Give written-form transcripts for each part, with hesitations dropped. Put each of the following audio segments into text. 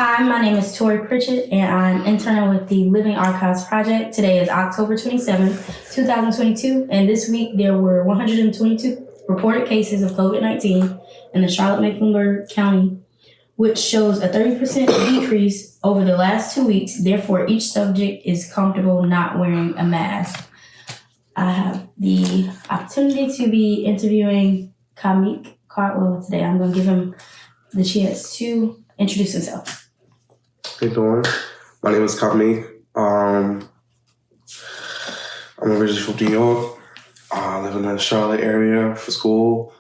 Hi, my name is Tori Pritchett, and I'm interning with the Living Archives Project. Today is October 27th, 2022, and this week there were 122 reported cases of COVID-19 in the Charlotte-Mecklenburg County, which shows a 30% decrease over the last 2 weeks. Therefore, each subject is comfortable not wearing a mask. I have the opportunity to be interviewing Khamik Cardwell today. I'm going to give him the chance to introduce himself. How you doing? My name is Khamik. I'm originally from New York. I live in the Charlotte area for school.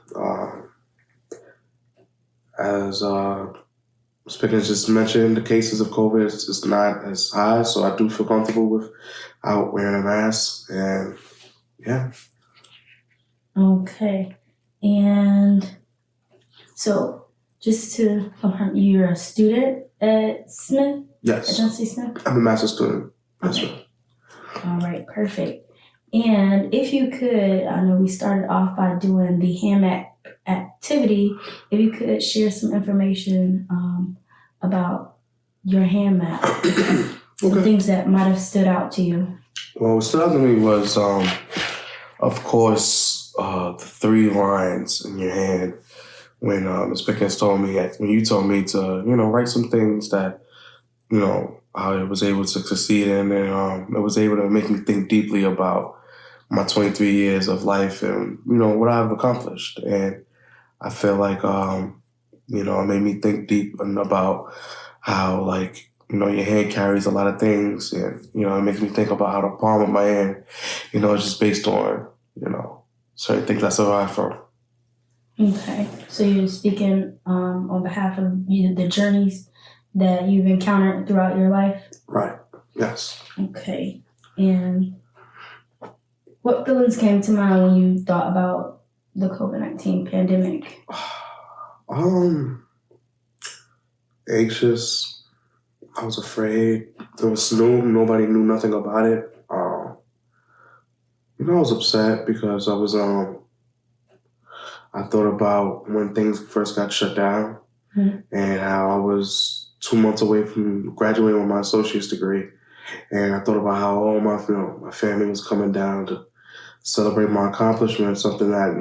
As Spickens just mentioned, the cases of COVID is not as high, so I do feel comfortable without wearing a mask. And yeah. Okay. And so just to confirm, you're a student at Smith? Yes. At JCSU Smith? I'm a master's student. Okay. Yes, All right, perfect. And if you could, I know we started off by doing the Khamik activity. If you could share some information about your Khamik, some things that might have stood out to you. Well, what stood out to me was, of course, the 3 lines in your hand. When Ms. Pickens when you told me to, write some things that, I was able to succeed in, and it was able to make me think deeply about my 23 years of life and, what I've accomplished. And I feel like, it made me think deep about how, your hand carries a lot of things. And, it makes me think about how the palm of my hand, is just based on, certain things I survived from. Okay, so you're speaking on behalf of the journeys that you've encountered throughout your life? Right, yes. Okay, and what feelings came to mind when you thought about the COVID-19 pandemic? Anxious. I was afraid. There was nobody knew nothing about it. I was upset because I thought about when things first got shut down and how I was 2 months away from graduating with my associate's degree. And I thought about how all my family was coming down to celebrate my accomplishment, something that,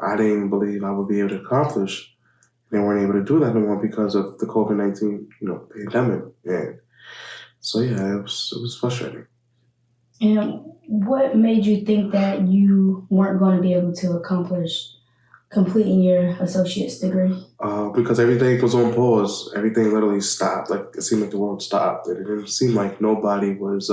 I didn't believe I would be able to accomplish. They weren't able to do that anymore because of the COVID-19, pandemic. And so, yeah, it was frustrating. And what made you think that you weren't going to be able to accomplish completing your associate's degree? Because everything was on pause. Everything literally stopped. Like, it seemed like the world stopped. It didn't seem like nobody was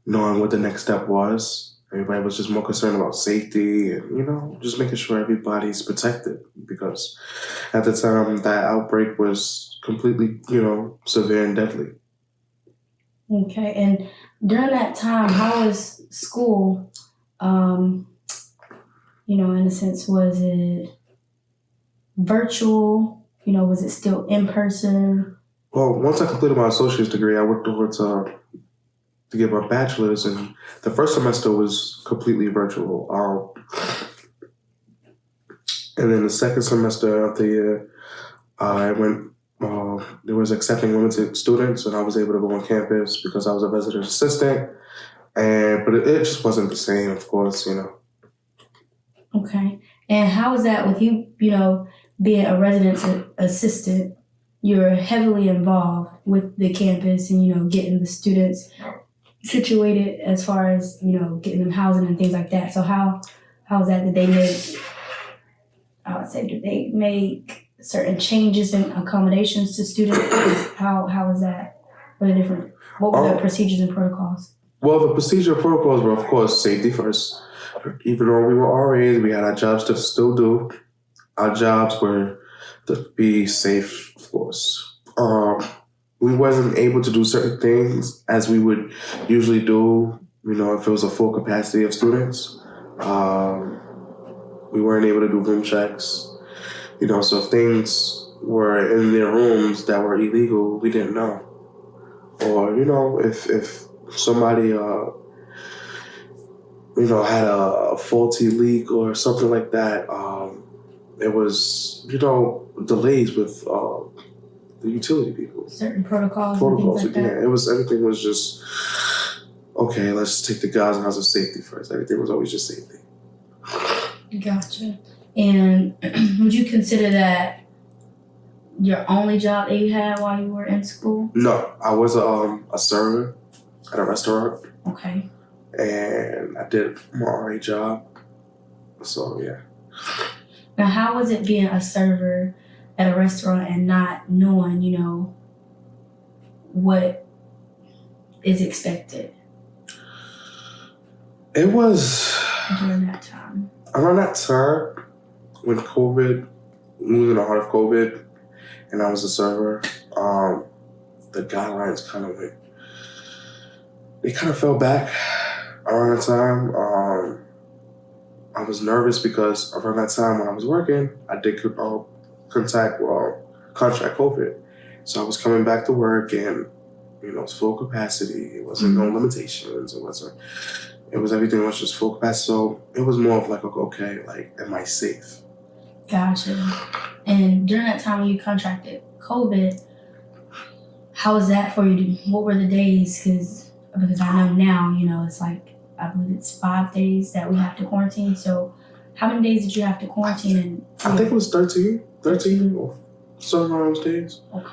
knowing what the next step was. Everybody was just more concerned about safety and, just making sure everybody's protected. Because at the time, that outbreak was completely, severe and deadly. Okay, and during that time, how was school, in a sense, was it virtual? Was it still in person? Well, once I completed my associate's degree, I went over to get my bachelor's, and the first semester was completely virtual. And then the second semester of the year, I went, there was accepting limited students, and I was able to go on campus because I was a resident assistant. But it just wasn't the same, of course, Okay. And how was that with you, being a resident assistant? You're heavily involved with the campus and, getting the students situated as far as, getting them housing and things like that. So how is that? Did they make certain changes and accommodations to students? How was that? What were the procedures and protocols? Well, the procedure and protocols were, of course, safety first. Even though we were RAs, we had our jobs to still do. Our jobs were to be safe, of course. We wasn't able to do certain things as we would usually do, if it was a full capacity of students. We weren't able to do room checks. So if things were in their rooms that were illegal, we didn't know. Or, if somebody, had a faulty leak or something like that, there was, delays with the utility people. Certain protocols And things like that. Yeah, everything was just, okay, let's take the guidelines of safety first. Everything was always just safety. Gotcha. And would you consider that your only job that you had while you were in school? No, I was a server at a restaurant. Okay. And I did my RA job. So, yeah. Now, how was it being a server at a restaurant and not knowing, what is expected? It was during that time. Around that time when COVID, we was in the heart of COVID, and I was a server, the guidelines they kind of fell back around that time. I was nervous because around that time when I was working, I did contract COVID. So I was coming back to work and, it's full capacity. It wasn't no limitations. Everything was just full capacity. So it was more of like, okay, like, am I safe? Gotcha. And during that time when you contracted COVID, how was that for you? What were the days? Because I know now, it's like, I believe it's 5 days that we have to quarantine. So how many days did you have to quarantine? I think it was 13 or something around those days. Okay.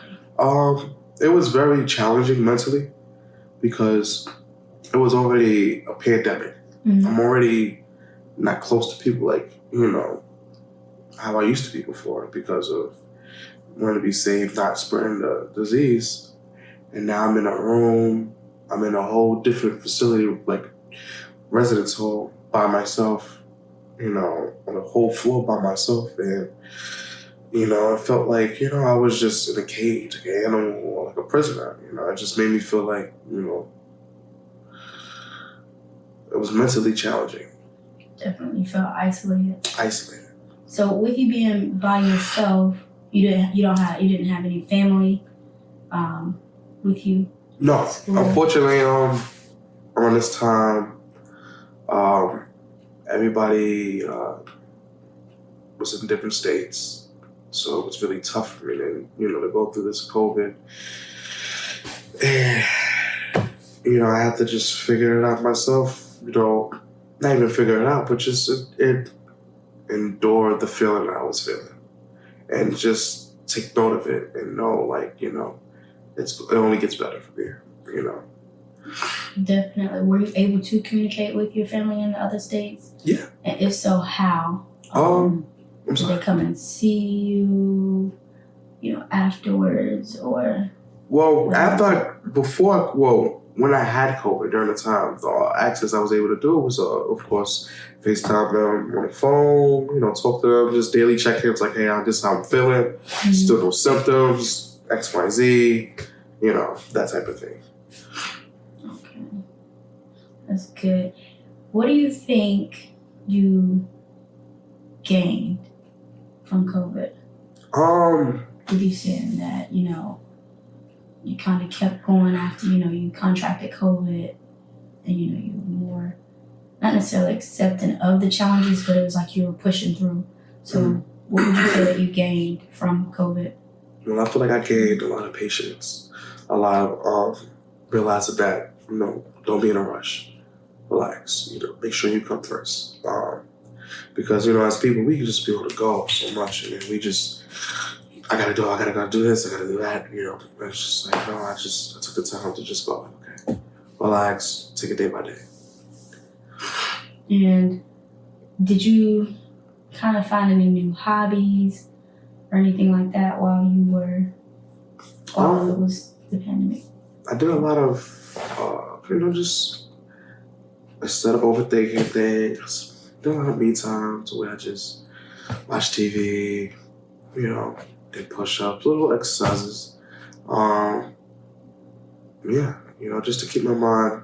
It was very challenging mentally because it was already a pandemic. Mm-hmm. I'm already not close to people like, how I used to be before because of wanting to be safe, not spreading the disease. And now I'm in a room, I'm in a whole different facility, like residence hall by myself, on a whole floor by myself. And, it felt like, I was just in a cage, like an animal or like a prisoner. It just made me feel like, it was mentally challenging. Definitely felt isolated. Isolated. So with you being by yourself, you didn't have any family with you? No. Unfortunately, around this time, everybody was in different states. So it was really tough for me to go through this COVID. And, I had to just figure it out myself, not even figure it out, but just endure the feeling I was feeling. And just take note of it and know, like, it only gets better from here, Definitely. Were you able to communicate with your family in the other states? Yeah. And if so, how? Did they come and see you, afterwards or? Well, when I had COVID during the time, the access I was able to do was, of course, FaceTime them on the phone, talk to them, just daily check-ins, like, hey, this is how I'm feeling, still no symptoms, X, Y, Z, that type of thing. Okay. That's good. What do you think you gained from COVID? With you saying that, you kind of kept going after, you contracted COVID and, you were more, not necessarily accepting of the challenges, but it was like you were pushing through. So what would you say that you gained from COVID? Well, I feel like I gained a lot of patience, a lot of realizing that, don't be in a rush, relax, make sure you come first. Because, as people, we can just be able to go so much, and then we just, I gotta do this, I gotta do that, It's just like, no, I took the time to just go, okay, relax, take it day by day. And did you kind of find any new hobbies or anything like that while it was the pandemic? I did a lot of, just instead of overthinking things, did a lot of me time to where I just watch TV, did push-ups, little exercises. Just to keep my mind,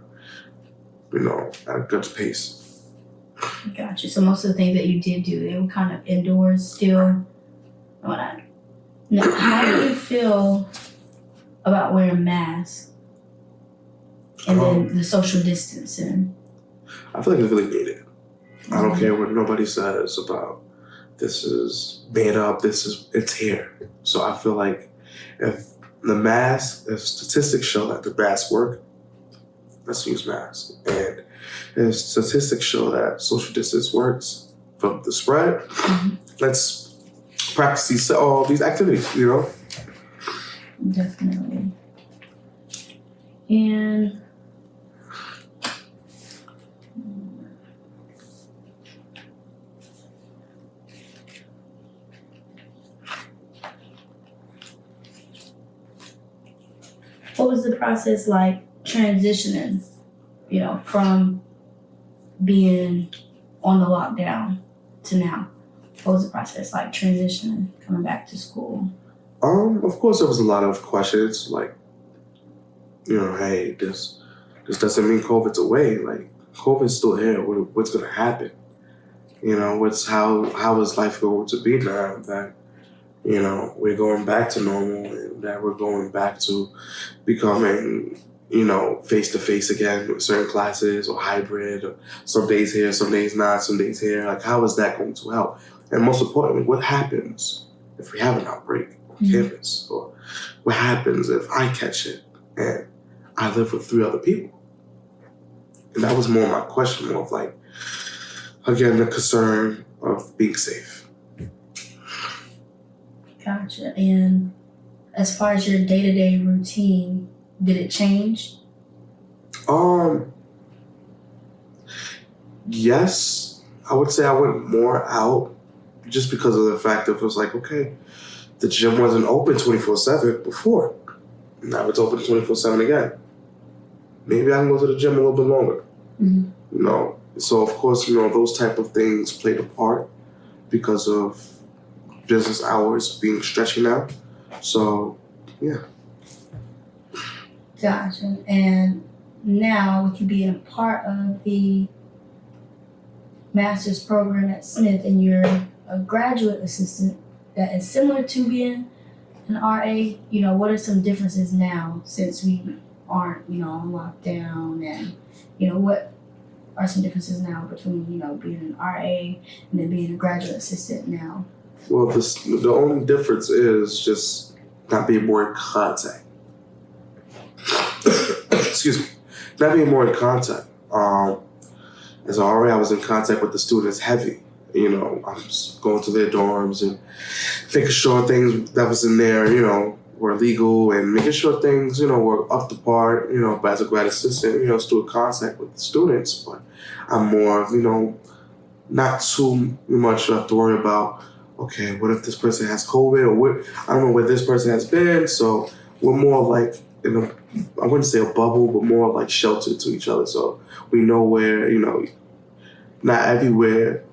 at a good pace. Gotcha. So most of the things that you did do, they were kind of indoors still. Now, how do you feel about wearing masks and then the social distancing? I feel like it's really needed. I don't care what nobody says about this is made up, it's here. So I feel like if the mask, the statistics show that the masks work. Let's use masks. And if statistics show that social distance works from the spread, let's practice all these activities, Definitely. And what was the process like transitioning, from being on the lockdown to now? What was the process like transitioning, coming back to school? Of course, there was a lot of questions like, hey, this doesn't mean COVID's away. Like, COVID's still here. What's going to happen? How is life going to be now that, we're going back to normal and that we're going back to becoming, face-to-face again with certain classes or hybrid, or some days here, some days not, some days here. Like, how is that going to help? And most importantly, what happens if we have an outbreak on campus? Or what happens if I catch it and I live with 3 other people? And that was more my question, more of like, again, the concern of being safe. Gotcha. And as far as your day-to-day routine, did it change? Yes, I would say I went more out just because of the fact that it was like, okay, the gym wasn't open 24/7 before. Now it's open 24/7 again. Maybe I can go to the gym a little bit longer. So of course, those type of things played a part because of business hours being stretching out. So, yeah. Gotcha. And now, with you being a part of the master's program at Smith and you're a graduate assistant that is similar to being an RA, what are some differences now since we aren't, on lockdown? And, what are some differences now between, being an RA and then being a graduate assistant now? Well, the only difference is just not being more in contact. Excuse me. Not being more in contact. As an RA, I was in contact with the students heavy. I'm just going to their dorms and making sure things that was in there, were legal and making sure things, were up to par, but as a grad assistant, still in contact with the students. But I'm more of, not too much have to worry about, okay, what if this person has COVID or I don't know where this person has been. So we're more like I wouldn't say a bubble, but more like sheltered to each other. So we know where, not everywhere.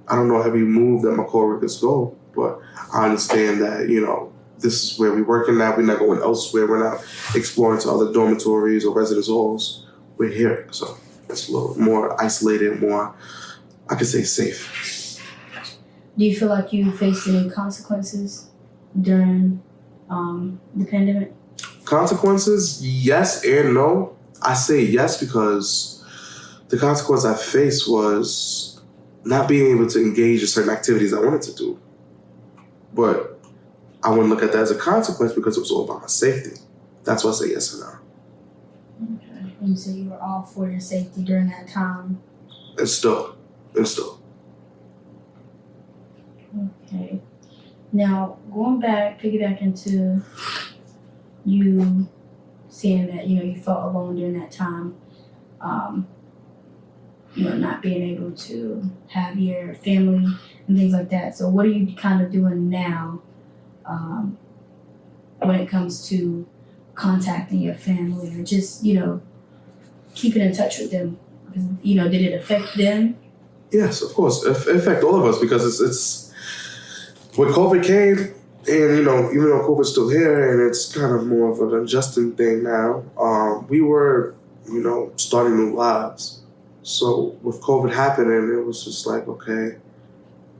I don't know every move that my coworkers go, but I understand that, this is where we're working at. We're not going elsewhere. We're not exploring to other dormitories or residence halls. We're here. So it's a little more isolated, more, I could say, safe. Do you feel like you faced any consequences during the pandemic? Consequences, yes and no. I say yes because the consequence I faced was not being able to engage in certain activities I wanted to do. But I wouldn't look at that as a consequence because it was all about my safety. That's why I say yes and no. Okay. And you say you were all for your safety during that time? And still. Okay. Now, piggyback into you saying that, you felt alone during that time, not being able to have your family and things like that. So what are you kind of doing now when it comes to contacting your family or just, keeping in touch with them? Did it affect them? Yes, of course. It affects all of us because it's when COVID came, and even though COVID's still here and it's kind of more of an adjusting thing now, we were, starting new lives. So with COVID happening, it was just like, okay,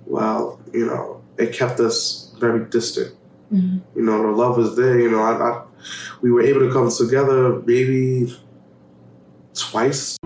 well, it kept us very distant. The love was there. We were able to come together maybe twice.